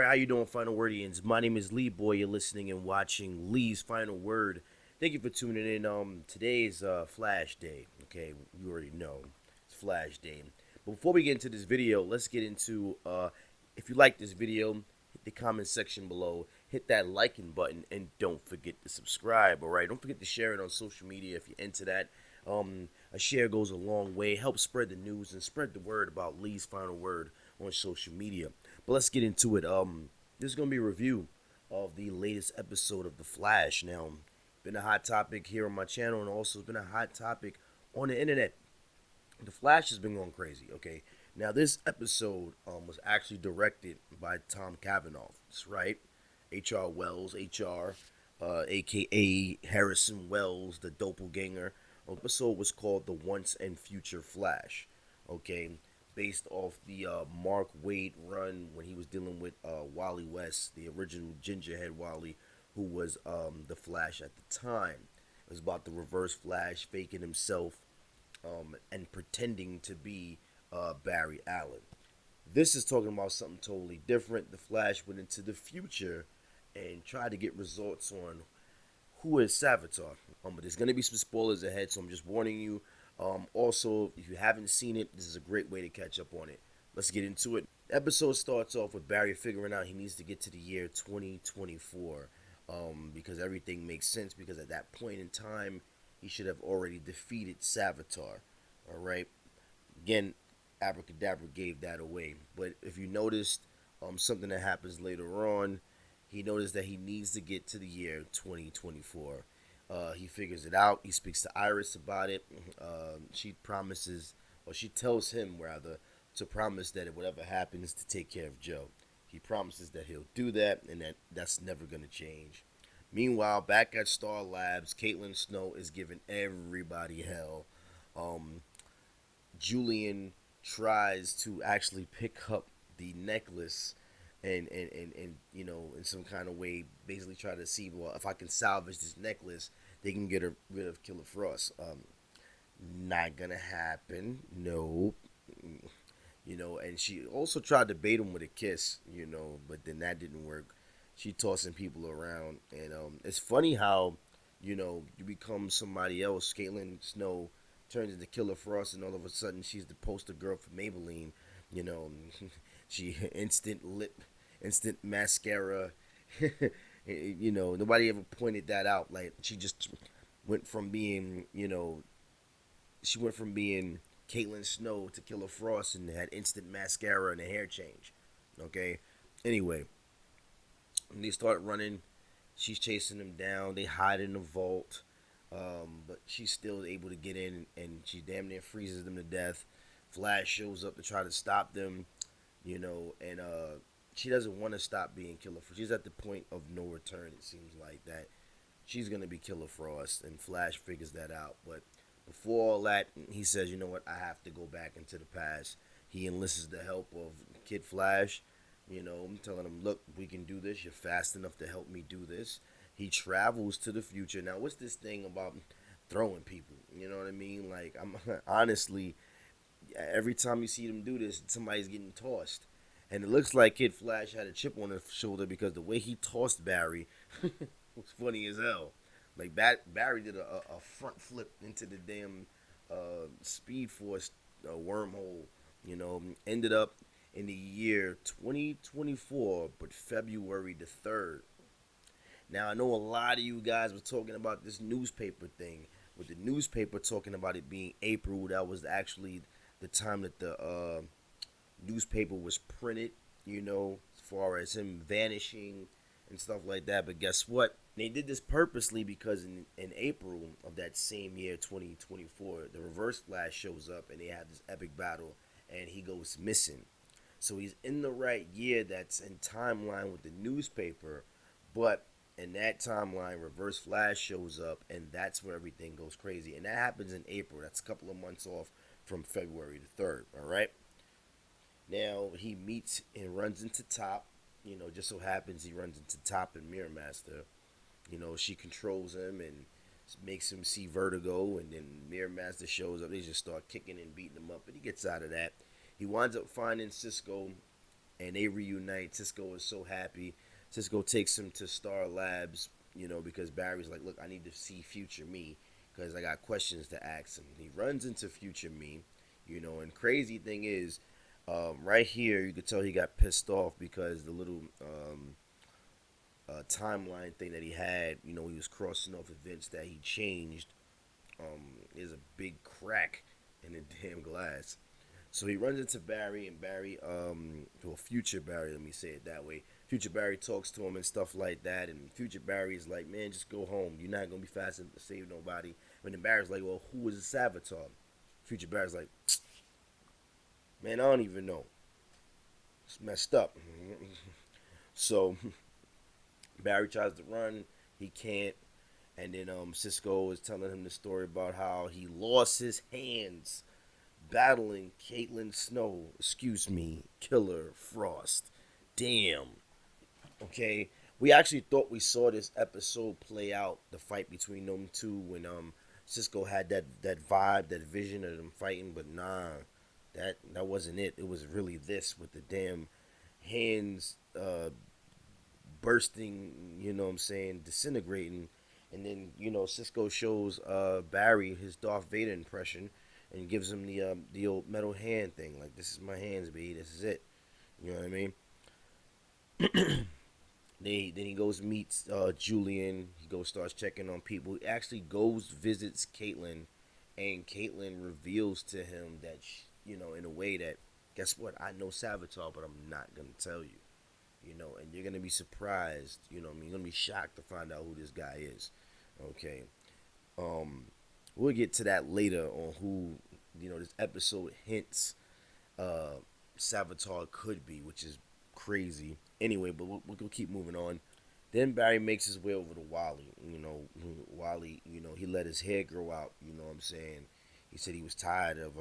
how you doing, Final Wordians? My name is Lee Boy. You're listening and watching Lee's Final Word. Thank you for tuning in. Today's Flash Day. Okay, you already know it's Flash Day. But before we get into this video, let's get into. If you like this video, hit the comment section below. Hit that liking button and don't forget to subscribe. All right, don't forget to share it on social media if you're into that. A share goes a long way. Help spread the news and spread the word about Lee's Final Word on social media. But let's get into it. This is gonna be a review of the latest episode of The Flash. Now, been a hot topic here on my channel, and also been a hot topic on the internet. The Flash has been going crazy. Okay, now this episode was actually directed by Tom Cavanaugh. That's right, H.R. Wells, H.R. aka Harrison Wells, the doppelganger. The episode was called The Once and Future Flash. Okay, based off the Mark Waid run when he was dealing with Wally West, the original Gingerhead Wally, who was the Flash at the time. It was about the Reverse Flash faking himself and pretending to be Barry Allen. This is talking about something totally different. The Flash went into the future and tried to get results on who is Savitar. But there's going to be some spoilers ahead, so I'm just warning you. Also, if you haven't seen it, this is a great way to catch up on it. Let's get into it. The episode starts off with Barry figuring out he needs to get to the year 2024 because everything makes sense, because at that point in time, he should have already defeated Savitar. All right. Again, Abracadabra gave that away. But if you noticed, something that happens later on, he noticed that he needs to get to the year 2024. He figures it out. He speaks to Iris about it. She promises, or she tells him rather, to promise that if whatever happens, to take care of Joe. He promises that he'll do that, and that's never going to change. Meanwhile, back at Star Labs, Caitlin Snow is giving everybody hell. Um, Julian tries to actually pick up the necklace and in some kind of way basically try to see, well, if I can salvage this necklace, they can get rid of Killer Frost. Not gonna happen. Nope. And she also tried to bait him with a kiss, but then that didn't work. She tossing people around, and it's funny how, you become somebody else. Caitlin Snow turns into Killer Frost, and all of a sudden she's the poster girl for Maybelline. You know, she instant lip, instant mascara. Nobody ever pointed that out. Like, she just went from being, she went from being Caitlin Snow to Killer Frost and had instant mascara and a hair change. Okay. Anyway, when they start running, she's chasing them down. They hide in the vault, but she's still able to get in, and she damn near freezes them to death. Flash shows up to try to stop them, and she doesn't want to stop being Killer Frost. She's at the point of no return. It seems like that she's gonna be Killer Frost, and Flash figures that out. But before all that, he says, "You know what? I have to go back into the past." He enlists the help of Kid Flash. I'm telling him, "Look, we can do this. You're fast enough to help me do this." He travels to the future. Now, what's this thing about throwing people? You know what I mean? Like, I'm honestly, every time you see them do this, somebody's getting tossed. And it looks like Kid Flash had a chip on his shoulder, because the way he tossed Barry was funny as hell. Like, Barry did a front flip into the damn Speed Force wormhole. Ended up in the year 2024, but February the 3rd. Now, I know a lot of you guys were talking about this newspaper thing, with the newspaper talking about it being April. That was actually the time that the newspaper was printed, as far as him vanishing and stuff like that. But guess what? They did this purposely, because in April of that same year, 2024, the Reverse Flash shows up and they have this epic battle, and he goes missing. So he's in the right year that's in timeline with the newspaper, but in that timeline, Reverse Flash shows up, and that's where everything goes crazy. And that happens in April. That's a couple of months off from February the 3rd, all right? Now, he meets and runs into Top. Just so happens he runs into Top and Mirror Master. She controls him and makes him see Vertigo, and then Mirror Master shows up. They just start kicking and beating him up, but he gets out of that. He winds up finding Cisco and they reunite. Cisco is so happy. Cisco takes him to Star Labs, because Barry's like, look, I need to see future me because I got questions to ask him. He runs into future me, and crazy thing is, right here you could tell he got pissed off because the little timeline thing that he had, he was crossing off events that he changed. There's a big crack in the damn glass. So he runs into Barry, and Barry, well, future Barry, let me say it that way. Future Barry talks to him and stuff like that, and future Barry is like, man, just go home. You're not gonna be fast enough to save nobody. And then Barry's like, well, who is the Savitar? Future Barry's like, man, I don't even know. It's messed up. So Barry tries to run, he can't, and then Cisco is telling him the story about how he lost his hands battling Caitlin Snow, excuse me, Killer Frost. Damn. Okay. We actually thought we saw this episode play out, the fight between them two when Cisco had that vibe, that vision of them fighting, but nah, that wasn't it. It was really this with the damn hands bursting, what I'm saying, disintegrating. And then, Cisco shows Barry his Darth Vader impression and gives him the old metal hand thing. Like, this is my hands, baby. This is it. You know what I mean? Then he goes meets Julian. He goes starts checking on people. He actually goes visits Caitlin, and Caitlin reveals to him that in a way that, guess what? I know Savitar, but I'm not gonna tell you. And you're gonna be surprised. You're gonna be shocked to find out who this guy is. Okay. Um, we'll get to that later on who this episode hints uh Savitar could be, which is crazy. Anyway, but we'll keep moving on. Then Barry makes his way over to Wally. Wally, he let his hair grow out. You know what I'm saying? He said he was tired of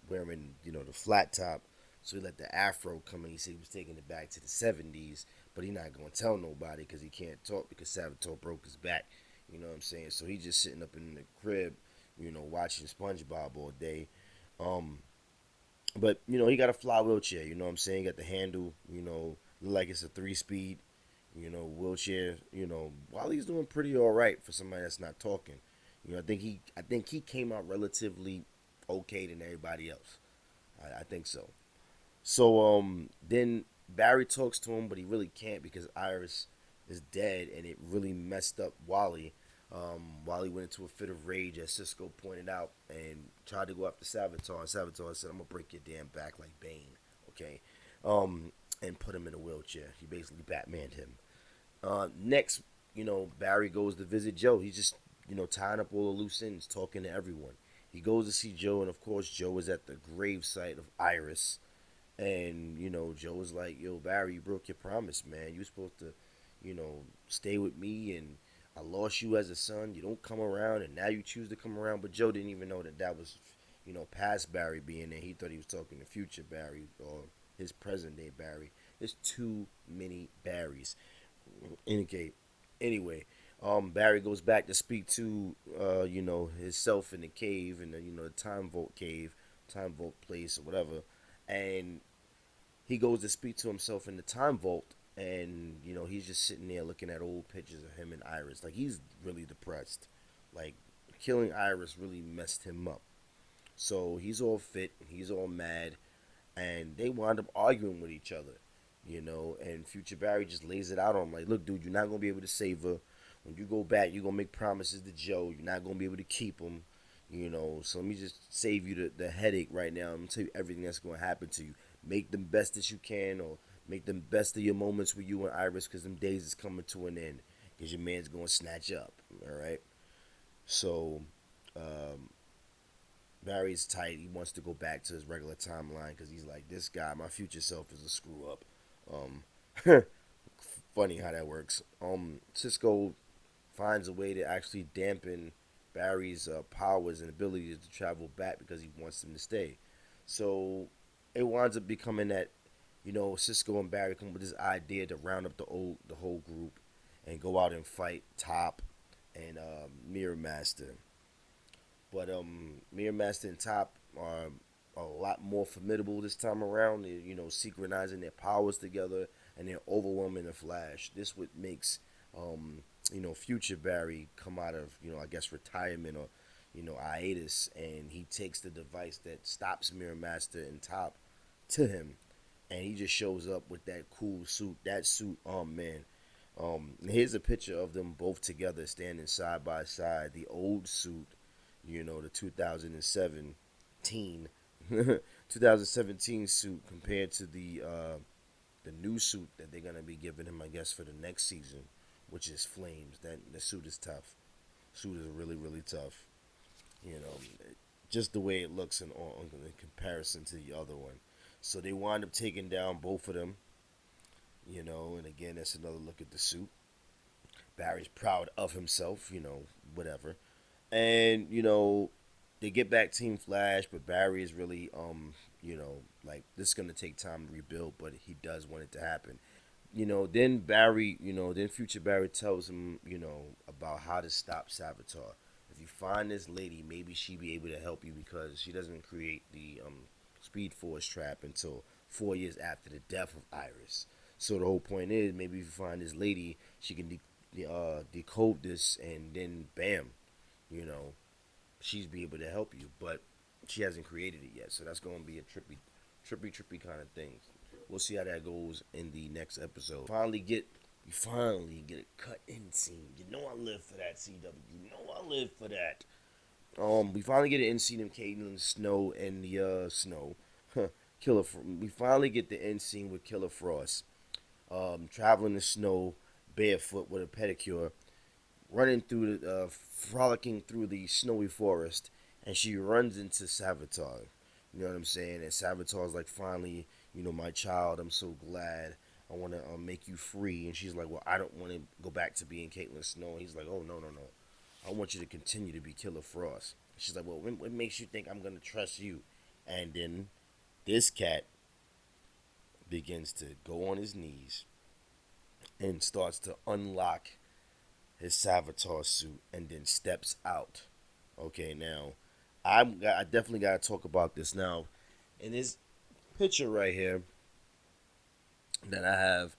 wearing, the flat top. So he let the afro come in. He said he was taking it back to the 70s, but he not going to tell nobody because he can't talk because Salvatore broke his back. You know what I'm saying? So he's just sitting up in the crib, watching SpongeBob all day. Um, but he got a fly wheelchair. You know what I'm saying? He got the handle. Look like it's a 3-speed. Wheelchair. While he's doing pretty all right for somebody that's not talking. I think he came out relatively okay than everybody else. I think so. So then Barry talks to him, but he really can't because Iris is dead, and it really messed up Wally. Wally went into a fit of rage, as Cisco pointed out, and tried to go after Savitar. And Savitar said, "I'm gonna break your damn back like Bane, okay?" And put him in a wheelchair. He basically Batmaned him. Next, Barry goes to visit Joe. He's just tying up all the loose ends, talking to everyone. He goes to see Joe, and of course, Joe is at the gravesite of Iris. And, Joe was like, yo, Barry, you broke your promise, man. You were supposed to, stay with me, and I lost you as a son. You don't come around, and now you choose to come around. But Joe didn't even know that was, past Barry being there. He thought he was talking to future Barry or his present day Barry. There's too many Barrys. Okay. Anyway, Barry goes back to speak to, himself in the cave, in the time vault cave, time vault place, or whatever. And he goes to speak to himself in the time vault, and he's just sitting there looking at old pictures of him and Iris. Like, he's really depressed. Like, killing Iris really messed him up. So he's all fit, he's all mad, and they wind up arguing with each other. And Future Barry just lays it out on him like, look, dude, you're not gonna be able to save her. When you go back, you're gonna make promises to Joe. You're not gonna be able to keep them. So let me just save you the headache right now. I'm gonna tell you everything that's gonna happen to you. Make them best that you can, or make them best of your moments with you and Iris, because them days is coming to an end. Because your man's gonna snatch up. All right. So Barry's tight. He wants to go back to his regular timeline because he's like, this guy, my future self, is a screw up. Um, funny how that works. Cisco finds a way to actually dampen Barry's powers and abilities to travel back because he wants him to stay. So it winds up becoming that Cisco and Barry come with this idea to round up the whole group and go out and fight Top and Mirror Master. But Mirror Master and Top are a lot more formidable this time around. They're, synchronizing their powers together and they're overwhelming the Flash. This what makes future Barry come out of I guess retirement or hiatus, and he takes the device that stops Mirror Master and Top to him, and he just shows up with that cool suit. That suit, oh man. Here's a picture of them both together standing side by side. The old suit, the 2017 2017 suit compared to the new suit that they're gonna be giving him, I guess, for the next season, which is Flames. That the suit is tough. Suit is really really tough. You know, just the way it looks in comparison to the other one. So they wind up taking down both of them. And again, that's another look at the suit. Barry's proud of himself. Whatever. And they get back Team Flash, but Barry is really like this is gonna take time to rebuild, but he does want it to happen. Then Barry, then future Barry tells him, about how to stop Savitar. If you find this lady, maybe she be able to help you because she doesn't create the Speed Force trap until 4 years after the death of Iris. So the whole point is, maybe if you find this lady, she can decode this, and then bam, you know, she's be able to help you. But she hasn't created it yet, so that's going to be a trippy kind of thing. We'll see how that goes in the next episode. We finally get a cut in scene. You know I live for that, CW. You know I live for that. We finally get an end scene of Caitlin Snow and the Snow. Killer. We finally get the end scene with Killer Frost. Traveling the snow barefoot with a pedicure, running through frolicking through the snowy forest, and she runs into Savitar. You know what I'm saying? And Savitar's like, finally, my child, I'm so glad. I want to make you free. And she's like, well, I don't want to go back to being Caitlin Snow. And he's like, oh, no, no, no. I want you to continue to be Killer Frost. She's like, well, what makes you think I'm going to trust you? And then this cat begins to go on his knees and starts to unlock his Savitar suit and then steps out. Okay, now I definitely got to talk about this now. In this picture right here that I have,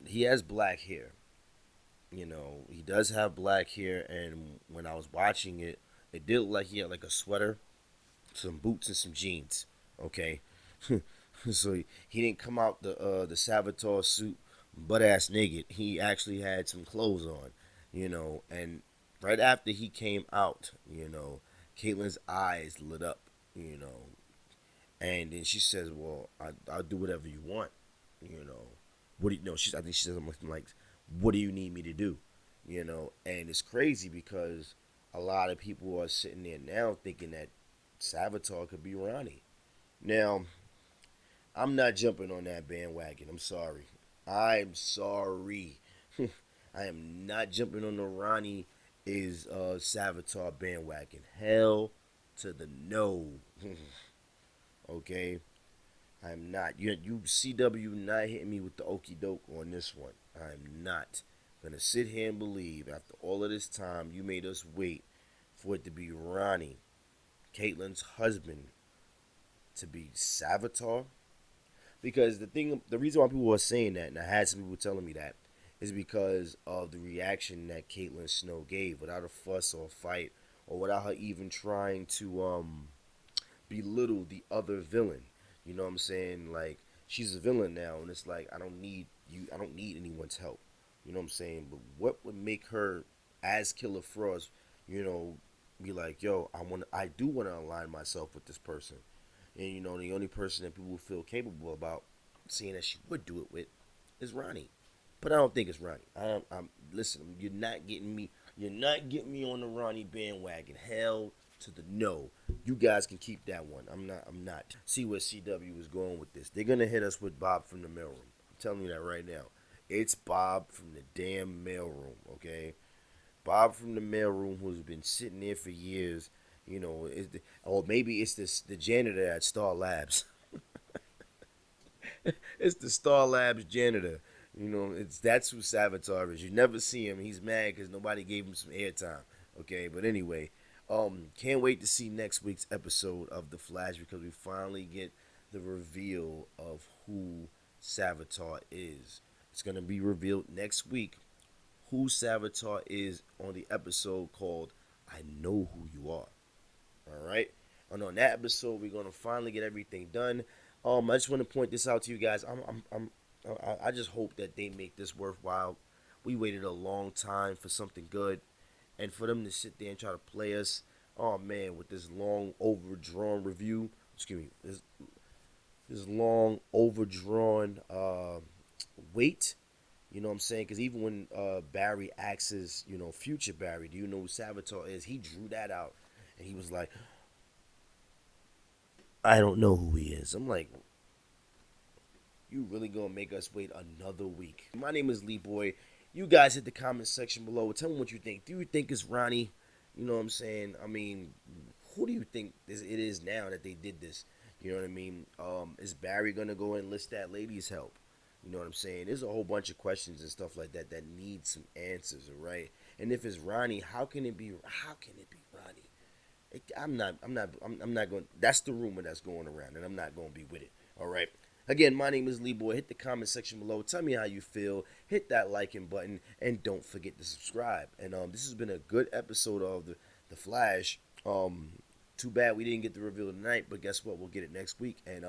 he has black hair. He does have black hair, and when I was watching it, it did look like he had like a sweater, some boots, and some jeans. Okay, so he didn't come out the Savitar suit butt ass naked. He actually had some clothes on, and right after he came out, Caitlyn's eyes lit up, and then she says, "Well, I'll do whatever you want, you know. What do you know?" I think she says something like, "What do you need me to do?" And it's crazy because a lot of people are sitting there now thinking that Savitar could be Ronnie. Now, I'm not jumping on that bandwagon. I'm sorry. I'm sorry. I am not jumping on the Ronnie is Savitar bandwagon. Hell to the no. Okay? I'm not. You CW not hitting me with the okey doke on this one. I'm not gonna sit here and believe after all of this time you made us wait for it to be Ronnie, Caitlyn's husband, to be Savitar. Because the reason why people were saying that, and I had some people telling me that, is because of the reaction that Caitlyn Snow gave, without a fuss or a fight, or without her even trying to belittle the other villain. You know what I'm saying? Like, she's a villain now, and it's like, I don't need you. I don't need anyone's help. You know what I'm saying? But what would make her, as Killer Frost, be like, yo, I do want to align myself with this person. And the only person that people feel capable about seeing that she would do it with is Ronnie. But I don't think it's Ronnie. I'm listen. You're not getting me. You're not getting me on the Ronnie bandwagon. Hell to the no. You guys can keep that one. I'm not. I'm not. See where CW is going with this. They're gonna hit us with Bob from the mailroom. I'm telling you that right now. It's Bob from the damn mailroom. Okay, Bob from the mailroom, who's been sitting there for years. Or maybe it's the janitor at Star Labs. It's the Star Labs janitor. That's who Savitar is. You never see him. He's mad because nobody gave him some airtime. Okay, but anyway, Can't wait to see next week's episode of The Flash because we finally get the reveal of who Savitar is. It's gonna be revealed next week who Savitar is on the episode called "I Know Who You Are." All right. And on that episode, we're gonna finally get everything done. I just want to point this out to you guys. I just hope that they make this worthwhile. We waited a long time for something good, and for them to sit there and try to play us, oh man, with this long overdrawn review. Excuse me, this long overdrawn wait. You know what I'm saying? Because even when Barry asks, future Barry, do you know who Savitar is? He drew that out, and he was like, I don't know who he is. I'm like, you really gonna make us wait another week? My name is Lee Boy. You guys hit the comment section below. Tell me what you think. Do you think it's Ronnie? You know what I'm saying? I mean, who do you think it is now that they did this? You know what I mean? Is Barry gonna go and enlist that lady's help? You know what I'm saying? There's a whole bunch of questions and stuff like that that need some answers, all right? And if it's Ronnie, how can it be? How can it be Ronnie? I'm not going. That's the rumor that's going around, and I'm not going to be with it. All right. Again, my name is Lee Boy. Hit the comment section below. Tell me how you feel. Hit that liking button, and don't forget to subscribe. And this has been a good episode of the Flash. Too bad we didn't get the reveal tonight, but guess what? We'll get it next week, and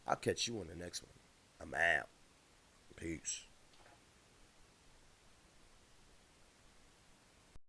I'll catch you on the next one. I'm out. Peace.